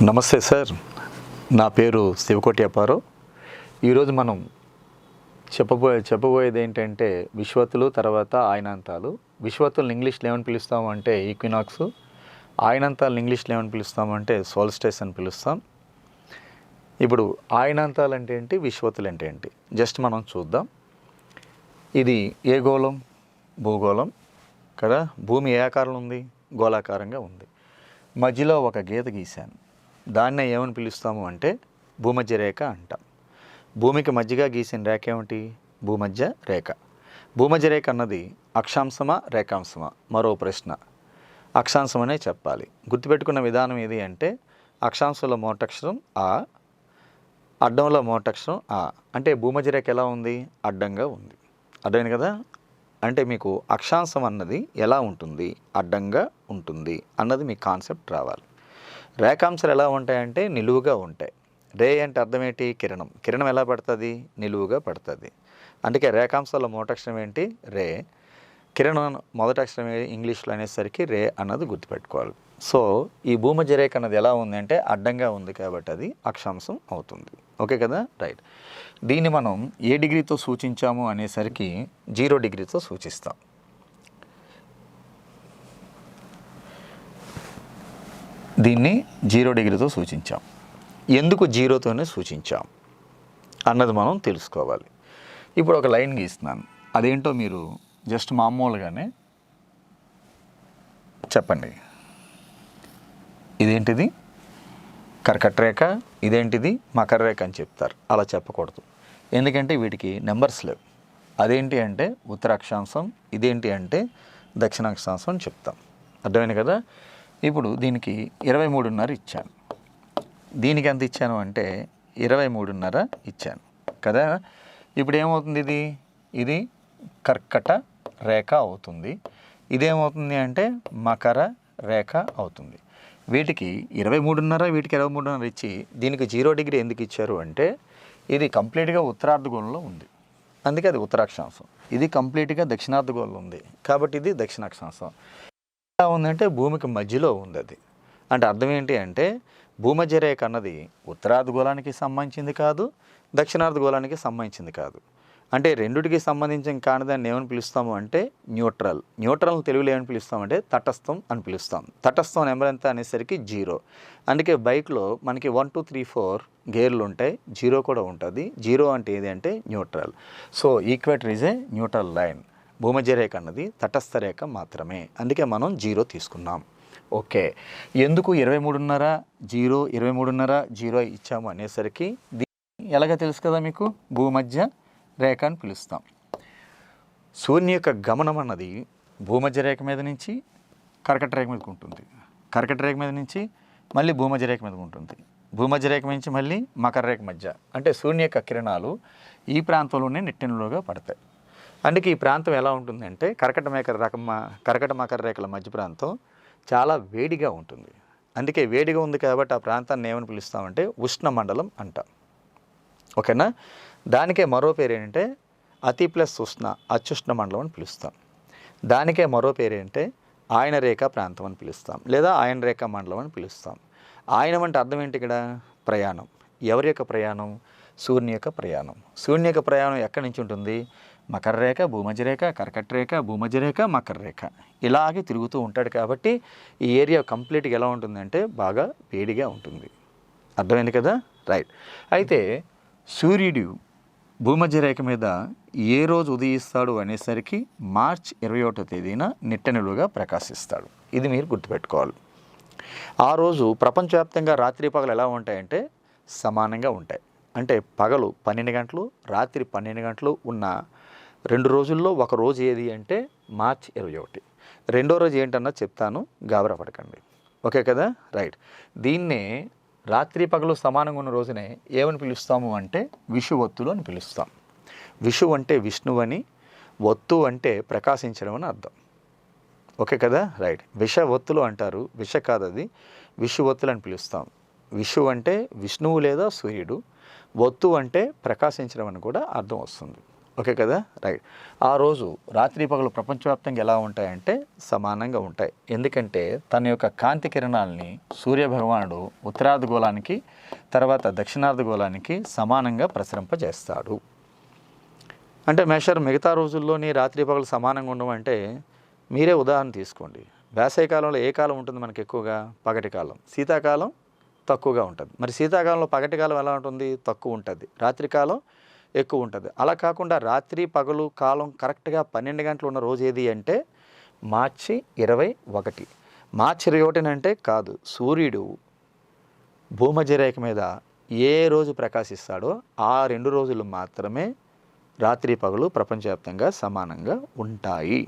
నమస్తే సార్, నా పేరు శివకోటి అప్పారావు. ఈరోజు మనం చెప్పబోయేది ఏంటంటే విషువత్తులు, తర్వాత ఆయనాంతాలు. విషువత్తులను ఇంగ్లీష్లో ఏమని పిలుస్తాము అంటే ఈక్వినాక్స్, ఆయనాంతాలను ఇంగ్లీష్లో ఏమని పిలుస్తాము అంటే సోల్స్టిస్ అని పిలుస్తాం. ఇప్పుడు ఆయనాంతాలు అంటే ఏంటి, విషువత్తులు అంటే ఏంటి జస్ట్ మనం చూద్దాం. ఇది ఏ గోళం? భూగోళం కదా. భూమి ఏ ఆకారంలో ఉంది? గోళాకారంగా ఉంది. మధ్యలో ఒక గీత గీశాను, దాన్నే ఏమని పిలుస్తాము అంటే భూమధ్య రేఖ అంటాం. భూమికి మధ్యగా గీసిన రేఖ ఏమిటి? భూమధ్య రేఖ. భూమధ్య రేఖ అన్నది అక్షాంశమా రేఖాంశమా? మరో ప్రశ్న. అక్షాంశం అనే చెప్పాలి. గుర్తుపెట్టుకున్న విధానం ఏది అంటే అక్షాంశంలో మొదటక్షరం ఆ, అడ్డంలో మొదటక్షరం ఆ. అంటే భూమధ్య రేఖ ఎలా ఉంది? అడ్డంగా ఉంది. అర్థమైంది కదా. అంటే మీకు అక్షాంశం అన్నది ఎలా ఉంటుంది? అడ్డంగా ఉంటుంది అన్నది మీ కాన్సెప్ట్ రావాలి. రేఖాంశాలు ఎలా ఉంటాయంటే నిలువుగా ఉంటాయి. రే అంటే అర్థం ఏంటి? కిరణం. కిరణం ఎలా పడుతుంది? నిలువుగా పడుతుంది. అందుకే రేఖాంశాల మొదటక్షరం ఏంటి? రే. కిరణం మొదటక్షరం ఇంగ్లీష్లో అనేసరికి రే అన్నది గుర్తుపెట్టుకోవాలి. సో ఈ భూమధ్య రేఖ అన్నది ఎలా ఉంది అంటే అడ్డంగా ఉంది కాబట్టి అది అక్షాంశం అవుతుంది. ఓకే కదా, రైట్. దీన్ని మనం ఏ డిగ్రీతో సూచించాము అనేసరికి 0 డిగ్రీతో సూచిస్తాం. దీన్ని 0 డిగ్రీతో సూచించాం. ఎందుకు 0తోనే సూచించాం అన్నది మనం తెలుసుకోవాలి. ఇప్పుడు ఒక లైన్ గీస్తున్నాను, అదేంటో మీరు జస్ట్ మామూలుగానే చెప్పండి. ఇదేంటిది? కర్కట రేఖ. ఇదేంటిది? మకర రేఖ అని చెప్తారు. అలా చెప్పకూడదు, ఎందుకంటే వీటికి నెంబర్స్ లేవు. అదేంటి అంటే ఉత్తర అక్షాంశం, ఇదేంటి అంటే దక్షిణ అక్షాంశం అని చెప్తాం. అర్థమైంది కదా. ఇప్పుడు దీనికి 23.5 ఇచ్చాను, దీనికి ఎంత ఇచ్చాను అంటే 23.5 ఇచ్చాను కదా. ఇప్పుడు ఏమవుతుంది? ఇది కర్కట రేఖ అవుతుంది. ఇదేమవుతుంది అంటే మకర రేఖ అవుతుంది. వీటికి 23.5, వీటికి 23.5 ఇచ్చి దీనికి 0 డిగ్రీ ఎందుకు ఇచ్చారు అంటే ఇది కంప్లీట్గా ఉత్తరార్ధగోళంలో ఉంది, అందుకే అది ఉత్తరాక్షాంశం. ఇది కంప్లీట్గా దక్షిణార్ధగోళంలో ఉంది కాబట్టి ఇది దక్షిణాక్షాంశం. ఎలా ఉందంటే భూమికి మధ్యలో ఉంది అది. అంటే అర్థం ఏంటి అంటే భూమధ్య రేఖ అన్నది ఉత్తరార్ధగోళానికి సంబంధించింది కాదు, దక్షిణార్ధగోళానికి సంబంధించింది కాదు. అంటే రెండుటికి సంబంధించిన కానిదాన్ని ఏమని పిలుస్తాము అంటే న్యూట్రల్. న్యూట్రల్ని తెలుగులో ఏమని పిలుస్తామంటే తటస్థం అని పిలుస్తాం. తటస్థం నెంబర్ ఎంత అనేసరికి 0. అందుకే బైక్లో మనకి 1 2 3 4 గేర్లు ఉంటాయి, 0 కూడా ఉంటుంది. 0 అంటే ఏది అంటే neutral. So equator is a neutral line. భూమధ్య రేఖ అన్నది తటస్థ రేఖ మాత్రమే, అందుకే మనం 0 తీసుకున్నాం. ఓకే, ఎందుకు 23.5 0 23.5 0 ఇచ్చాము అనేసరికి ఎలాగ తెలుసు కదా మీకు, భూమధ్య రేఖ అని పిలుస్తాం. సూర్యుని యొక్క గమనం అన్నది భూమధ్య రేఖ మీద నుంచి కర్కట రేఖ మీదకి ఉంటుంది, కర్కట రేఖ మీద నుంచి మళ్ళీ భూమధ్య రేఖ మీదకి ఉంటుంది, భూమధ్య రేఖ నుంచి మళ్ళీ మకర రేఖ మధ్య. అంటే సూర్యుని యొక్క కిరణాలు ఈ ప్రాంతంలోనే నెట్టినలోగా పడతాయి. అందుకే ఈ ప్రాంతం ఎలా ఉంటుందంటే కర్కట మకర రేఖల మధ్య ప్రాంతం చాలా వేడిగా ఉంటుంది. అందుకే వేడిగా ఉంది కాబట్టి ఆ ప్రాంతాన్ని ఏమని పిలుస్తామంటే ఉష్ణమండలం అంటాం. ఓకేనా. దానికే మరో పేరు ఏంటంటే అతి ప్లస్ ఉష్ణ అత్యుష్ణ మండలం అని పిలుస్తాం. దానికే మరో పేరు ఏంటంటే ఆయన రేఖ ప్రాంతం అని పిలుస్తాం, లేదా ఆయన రేఖ మండలం అని పిలుస్తాం. ఆయనం అంటే అర్థం ఏంటి? ఇక్కడ ప్రయాణం. ఎవరి యొక్క ప్రయాణం? సూర్యుని యొక్క ప్రయాణం. సూర్యుని యొక్క ప్రయాణం ఎక్కడి నుంచి ఉంటుంది? మకర రేఖ, భూమధ్య రేఖ, కర్కట రేఖ, భూమధ్య రేఖ, మకర రేఖ, ఇలాగే తిరుగుతూ ఉంటాడు. కాబట్టి ఈ ఏరియా కంప్లీట్గా ఎలా ఉంటుందంటే బాగా వేడిగా ఉంటుంది. అర్థమైంది కదా, రైట్. అయితే సూర్యుడు భూమధ్య రేఖ మీద ఏ రోజు ఉదయిస్తాడు అనేసరికి మార్చి 21వ తేదీన నిట్టనిలుగా ప్రకాశిస్తాడు. ఇది మీరు గుర్తుపెట్టుకోవాలి. ఆ రోజు ప్రపంచవ్యాప్తంగా రాత్రి పగలు ఎలా ఉంటాయంటే సమానంగా ఉంటాయి. అంటే పగలు 12 గంటలు, రాత్రి 12 గంటలు ఉన్న 2 రోజుల్లో ఒక రోజు ఏది అంటే మార్చి 21. రెండో రోజు ఏంటన్నా చెప్తాను, గాబరా పడకండి. ఓకే కదా, రైట్. దీన్నే రాత్రి పగలు సమానంగా ఉన్న రోజునే ఏమని పిలుస్తాము అంటే విషువత్తులు అని పిలుస్తాం. విషు అంటే విష్ణువు అని, ఒత్తు అంటే ప్రకాశించడం అని అర్థం. ఓకే కదా, రైట్. విషవత్తులు అంటారు, విష కాదు అది, విషువత్తులు అని పిలుస్తాం. విషు అంటే విష్ణువు లేదా సూర్యుడు, ఒత్తు అంటే ప్రకాశించడం అని కూడా అర్థం వస్తుంది. ఓకే కదా, రైట్. ఆ రోజు రాత్రి పగలు ప్రపంచవ్యాప్తంగా ఎలా ఉంటాయంటే సమానంగా ఉంటాయి. ఎందుకంటే తన యొక్క కాంతి కిరణాలని సూర్యభగవానుడు ఉత్తరార్ధగోళానికి తర్వాత దక్షిణార్ధగోళానికి సమానంగా ప్రసరింపజేస్తాడు. అంటే మేషర్ మిగతా రోజుల్లోని రాత్రి పగలు సమానంగా ఉండమంటే మీరే ఉదాహరణ తీసుకోండి. వేసవికాలంలో ఏ కాలం ఉంటుంది మనకి ఎక్కువగా? పగటి కాలం. శీతాకాలం తక్కువగా ఉంటుంది. మరి శీతాకాలంలో పగటి కాలం ఎలా ఉంటుంది? తక్కువ ఉంటుంది. రాత్రికాలం ఎక్కువ ఉంటుంది. అలా కాకుండా రాత్రి పగలు కాలం కరెక్ట్గా 12 గంటలు ఉన్న రోజు ఏది అంటే మార్చి 21. మార్చి 21 అంటే కాదు, సూర్యుడు భూమధ్యరేఖ మీద ఏ రోజు ప్రకాశిస్తాడో ఆ 2 రోజులు మాత్రమే రాత్రి పగలు ప్రపంచవ్యాప్తంగా సమానంగా ఉంటాయి.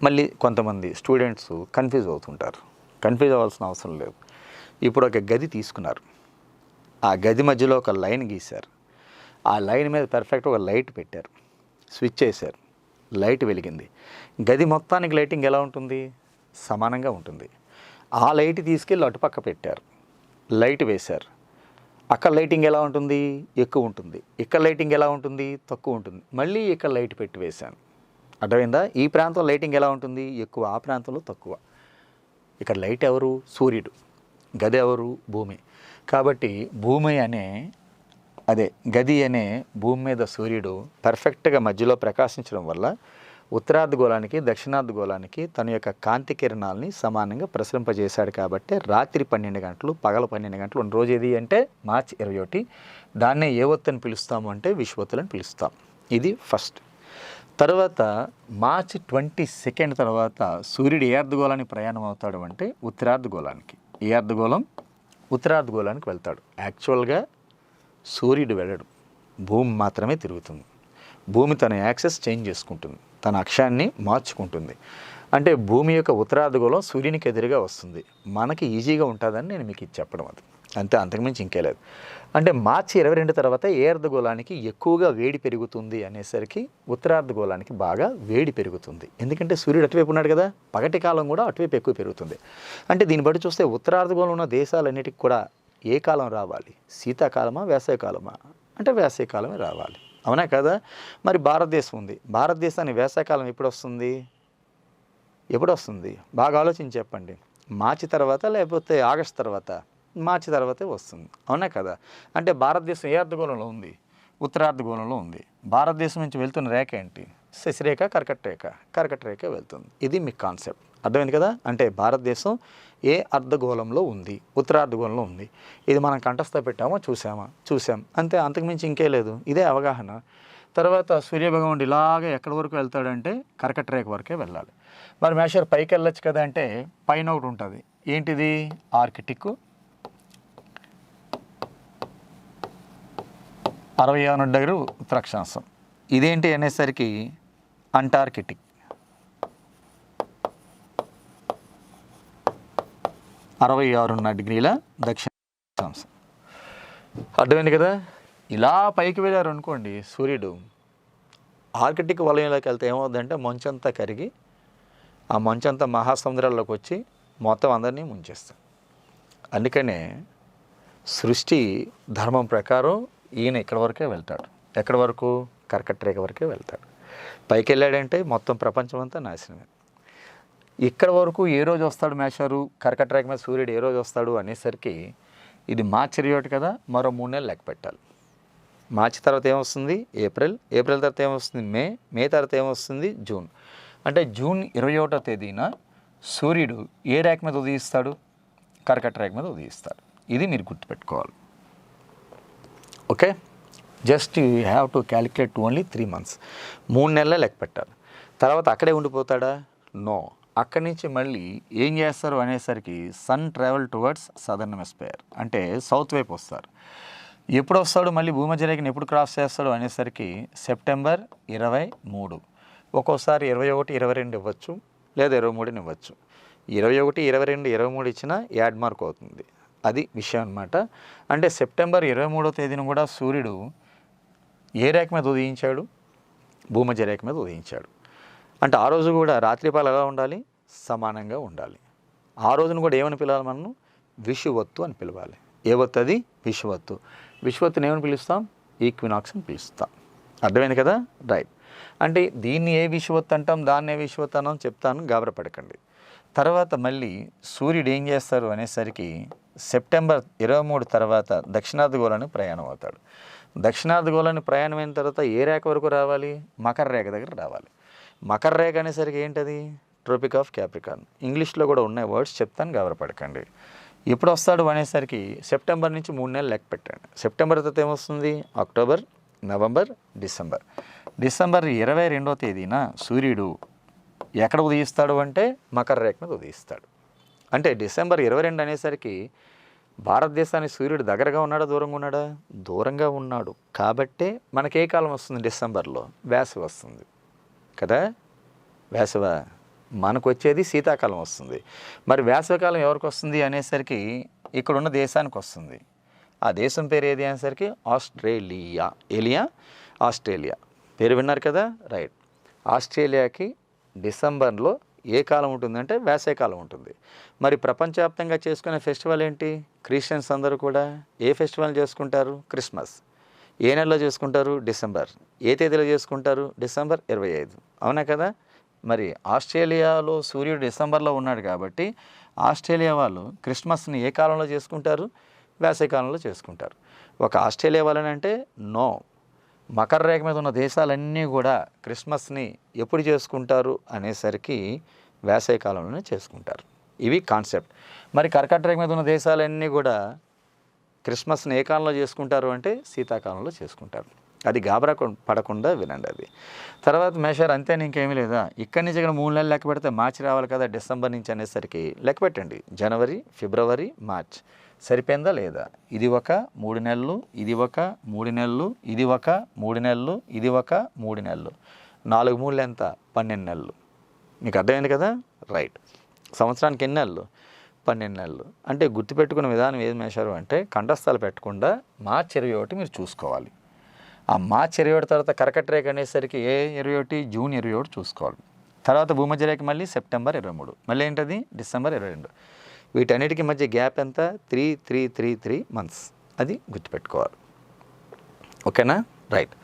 మళ్ళీ కొంతమంది స్టూడెంట్స్ కన్ఫ్యూజ్ అవుతుంటారు. కన్ఫ్యూజ్ అవ్వాల్సిన అవసరం లేదు. ఇప్పుడు ఒక గది తీసుకున్నారు, ఆ గది మధ్యలో ఒక లైన్ గీశారు, ఆ లైన్ మీద పర్ఫెక్ట్ ఒక లైట్ పెట్టారు, స్విచ్ చేశారు, లైట్ వెలిగింది. గది మొత్తానికి లైటింగ్ ఎలా ఉంటుంది? సమానంగా ఉంటుంది. ఆ లైట్ తీసుకెళ్ళి అటుపక్క పెట్టారు, లైట్ వేశారు. అక్కడ లైటింగ్ ఎలా ఉంటుంది? ఎక్కువ ఉంటుంది. ఇక్కడ లైటింగ్ ఎలా ఉంటుంది? తక్కువ ఉంటుంది. మళ్ళీ ఇక్కడ లైట్ పెట్టి వేశాను. అర్థమైందా? ఈ ప్రాంతం లైటింగ్ ఎలా ఉంటుంది? ఎక్కువ. ఆ ప్రాంతంలో తక్కువ. ఇక్కడ లైట్ ఎవరు? సూర్యుడు. గది ఎవరు? భూమి. కాబట్టి భూమి అనే గది అనే భూమి మీద సూర్యుడు పర్ఫెక్ట్గా మధ్యలో ప్రకాశించడం వల్ల ఉత్తరార్ధగోళానికి దక్షిణార్ధగోళానికి తన యొక్క కాంతి కిరణాలని సమానంగా ప్రసరింపజేశాడు. కాబట్టి రాత్రి 12 గంటలు పగల 12 గంటలు ఉన్న రోజు ఏది అంటే మార్చి 21. దాన్నే ఏ ఒత్తు అని పిలుస్తాము అంటే విషువత్తులని పిలుస్తాం. ఇది ఫస్ట్. తర్వాత మార్చి 22 తర్వాత సూర్యుడు ఏ అర్ధగోళానికి ప్రయాణం అవుతాడు అంటే ఉత్తరార్ధగోళానికి. ఏ అర్ధగోళం? ఉత్తరార్ధగోళానికి వెళ్తాడు. యాక్చువల్గా సూర్యుడు వెళ్ళడు, భూమి మాత్రమే తిరుగుతుంది. భూమి తన యాక్సెస్ చేంజ్ చేసుకుంటుంది, తన అక్షాన్ని మార్చుకుంటుంది. అంటే భూమి యొక్క ఉత్తరార్ధగోళం సూర్యునికి ఎదురుగా వస్తుంది. మనకి ఈజీగా ఉంటుందని నేను మీకు ఇది చెప్పడం, అది అంతే, అంతకుమించి ఇంకే లేదు. అంటే మార్చి 22 తర్వాత ఏ అర్ధగోళానికి ఎక్కువగా వేడి పెరుగుతుంది అనేసరికి ఉత్తరార్ధగోళానికి బాగా వేడి పెరుగుతుంది. ఎందుకంటే సూర్యుడు అటువైపు ఉన్నాడు కదా, పగటి కాలం కూడా అటువైపు ఎక్కువ పెరుగుతుంది. అంటే దీన్ని బట్టి చూస్తే ఉత్తరార్ధగోళం ఉన్న దేశాలన్నిటికీ కూడా ఏ కాలం రావాలి? శీతాకాలమా వేసవికాలమా అంటే వేసవికాలమే రావాలి. అవునా కదా? మరి భారతదేశం ఉంది, భారతదేశానికి వేసవికాలం ఎప్పుడు వస్తుంది? ఎప్పుడు వస్తుంది? బాగా ఆలోచించి చెప్పండి. మార్చి తర్వాత లేకపోతే ఆగస్ట్ తర్వాత? మార్చి తర్వాతే వస్తుంది. అవునా కదా? అంటే భారతదేశం ఏ అర్ధగోళంలో ఉంది? ఉత్తరార్ధగోళంలో ఉంది. భారతదేశం నుంచి వెళ్తున్న రేఖ ఏంటి? శశిరేఖ, కర్కట రేఖ. కర్కట రేఖ వెళ్తుంది. ఇది మీ కాన్సెప్ట్. అర్థమైంది కదా? అంటే భారతదేశం ఏ అర్ధగోళంలో ఉంది? ఉత్తరార్ధగోళంలో ఉంది. ఇది మనం కంఠస్థ పెట్టామో చూసాం అంతే, అంతకుమించి ఇంకే లేదు. ఇదే అవగాహన. తర్వాత సూర్యభగవానుడు ఇలాగే ఎక్కడి వరకు వెళ్తాడంటే కర్కట రేఖ వరకే వెళ్ళాలి. మరి మేషర్ పైకి వెళ్ళొచ్చు కదా అంటే పైన ఒకటి ఉంటుంది. ఏంటిది? ఆర్కిటిక్ 66 ఉత్తరాక్షాంశం. ఇదేంటి అనేసరికి అంటార్కిటిక్ 66 దక్షిణాక్షాంశం. అర్థమైంది కదా? ఇలా పైకి వెళ్ళారు అనుకోండి సూర్యుడు, ఆర్కిటిక్ వలయంలోకి వెళ్తే ఏమవుతుందంటే మంచంతా కరిగి ఆ మంచంతా మహాసముద్రాల్లోకి వచ్చి మొత్తం అందరినీ ముంచేస్తాం. అందుకనే సృష్టి ధర్మం ప్రకారం ఈయన ఇక్కడ వరకే వెళ్తాడు. ఎక్కడి వరకు? కర్కట రేఖ వరకే వెళ్తాడు. పైకి వెళ్ళాడంటే మొత్తం ప్రపంచం అంతా నాశనమే. ఇక్కడ వరకు ఏ రోజు వస్తాడు మేషారు? కర్కట రేఖ మీద సూర్యుడు ఏ రోజు వస్తాడు అనేసరికి ఇది మార్చి 21 కదా, మరో 3 నెలలు లెక్క పెట్టాలి. మార్చి తర్వాత ఏమొస్తుంది? ఏప్రిల్ తర్వాత ఏమొస్తుంది? మే తర్వాత ఏమొస్తుంది? జూన్. అంటే జూన్ 21వ తేదీన సూర్యుడు ఏ రేఖ మీద ఉదయిస్తాడు? కర్కట రేఖ మీద ఉదయిస్తాడు. ఇది మీరు గుర్తుపెట్టుకోవాలి. Okay, just you have to calculate only 3 months. 3 నెలలే లెక్క పెట్టాలి. తర్వాత అక్కడే ఉండిపోతాడా? నో. అక్కడి నుంచి మళ్ళీ ఏం చేస్తారు అనేసరికి sun travel towards southern hemisphere, అంటే సౌత్ వైపు వస్తారు. ఎప్పుడు వస్తాడు? మళ్ళీ భూమధ్యరేఖను ఎప్పుడు క్రాస్ చేస్తాడు అనేసరికి సెప్టెంబర్ 23. ఒక్కోసారి 21, 22 ఇవ్వచ్చు, లేదా 23 ఇవ్వచ్చు. 21, 22, 23 ఇచ్చినా యాడ్ మార్క్ అవుతుంది. అది విషయం అన్నమాట. అంటే సెప్టెంబర్ 23వ తేదీన కూడా సూర్యుడు ఏ రేఖ మీద ఉదయించాడు? భూమధ్యరేఖ మీద ఉదయించాడు. అంటే ఆ రోజు కూడా రాత్రిపాలు ఎలా ఉండాలి? సమానంగా ఉండాలి. ఆ రోజును కూడా ఏమని పిలవాలి? మనం విషువత్తు అని పిలవాలి. ఏ వత్తు అది? విషువత్తు. విషువత్తుని ఏమని పిలుస్తాం? ఈక్వినాక్స్ అని పిలుస్తాం. అర్థమైంది కదా? రైట్. అంటే దీన్ని ఏ విషువత్ అంటాం, దాన్ని ఏ విషువత్ అనం చెప్తాను, గాబరపడకండి. తర్వాత మళ్ళీ సూర్యుడు ఏం చేస్తారు అనేసరికి సెప్టెంబర్ 23 తర్వాత దక్షిణార్ధగోళానికి ప్రయాణం అవుతాడు. దక్షిణార్ధగోళానికి ప్రయాణం అయిన తర్వాత ఏ రేఖ వరకు రావాలి? మకర రేఖ దగ్గర రావాలి. మకర రేఖ అనేసరికి ఏంటది? Tropic of Capricorn. ఇంగ్లీష్లో కూడా ఉన్నాయి వర్డ్స్, చెప్తాను, గాబరపడకండి. ఎప్పుడు వస్తాడు అనేసరికి సెప్టెంబర్ నుంచి 3 నెలలు లెక్క పెట్టండి. సెప్టెంబర్ తర్వాత ఏమొస్తుంది? October, November, December. డిసెంబర్ 22వ తేదీన సూర్యుడు ఎక్కడ ఉదయిస్తాడు అంటే మకర రేఖ మీద ఉదయిస్తాడు. అంటే డిసెంబర్ 22 అనేసరికి భారతదేశానికి సూర్యుడు దగ్గరగా ఉన్నాడా, దూరంగా ఉన్నాడా? దూరంగా ఉన్నాడు. కాబట్టే మనకి ఏ కాలం వస్తుంది? డిసెంబర్లో వేసవి వస్తుంది కదా. వేసవ మనకు వచ్చేది శీతాకాలం వస్తుంది. మరి వేసవికాలం ఎవరికి వస్తుంది అనేసరికి ఇక్కడున్న దేశానికి వస్తుంది. ఆ దేశం పేరు ఏది అనేసరికి ఆస్ట్రేలియా. ఆస్ట్రేలియా పేరు విన్నారు కదా? రైట్. ఆస్ట్రేలియాకి డిసెంబర్లో ఏ కాలం ఉంటుందంటే వేసవికాలం ఉంటుంది. మరి ప్రపంచవ్యాప్తంగా చేసుకునే ఫెస్టివల్ ఏంటి? క్రిస్టియన్స్ అందరూ కూడా ఏ ఫెస్టివల్ చేసుకుంటారు? క్రిస్మస్. ఏ నెలలో చేసుకుంటారు? డిసెంబర్. ఏ తేదీలో చేసుకుంటారు? డిసెంబర్ 25. అవునా కదా? మరి ఆస్ట్రేలియాలో సూర్యుడు డిసెంబర్లో ఉన్నాడు కాబట్టి ఆస్ట్రేలియా వాళ్ళు క్రిస్మస్ని ఏ కాలంలో చేసుకుంటారు? వేసవికాలంలో చేసుకుంటారు. ఒక ఆస్ట్రేలియా వాళ్ళనంటే నో, మకర రేఖ మీద ఉన్న దేశాలన్నీ కూడా క్రిస్మస్ని ఎప్పుడు చేసుకుంటారు అనేసరికి వేసవికాలంలోనే చేసుకుంటారు. ఇవి కాన్సెప్ట్. మరి కర్కాటక రేఖ మీద ఉన్న దేశాలన్నీ కూడా క్రిస్మస్ని ఏ కాలంలో చేసుకుంటారు అంటే శీతాకాలంలో చేసుకుంటారు. అది గాబరా పడకుండా వినండి. అది తర్వాత మేషారు అంతే, ఇంకేమీ లేదా? ఇక్కడి నుంచి ఇక్కడ 3 నెలలు లెక్క పెడితే మార్చి రావాలి కదా, డిసెంబర్ నుంచి అనేసరికి లెక్క పెట్టండి. జనవరి, ఫిబ్రవరి, మార్చ్. సరిపోయిందా లేదా? ఇది ఒక 3 నెలలు, ఇది ఒక 3 నెలలు, ఇది ఒక 3 నెలలు, ఇది ఒక 3 నెలలు. 4 3 ఎంత? 12 నెలలు. మీకు అర్థమైంది కదా? రైట్. సంవత్సరానికి ఎన్ని నెలలు? 12 నెలలు. అంటే గుర్తుపెట్టుకున్న విధానం ఏది మేషారు అంటే కంఠస్థాలు పెట్టకుండా మార్చి 21 మీరు చూసుకోవాలి. ఆ మార్చి 21 తర్వాత కర్కట రేఖ అనేసరికి ఏ 21? జూన్ 21 చూసుకోవాలి. తర్వాత భూమధ్య రేఖ మళ్ళీ సెప్టెంబర్ 23, మళ్ళీ ఏంటది? డిసెంబర్ 22. వీటన్నిటికీ మధ్య గ్యాప్ ఎంత? 3 మంత్స్. అది గుర్తుపెట్టుకోవాలి. ఓకేనా? రైట్.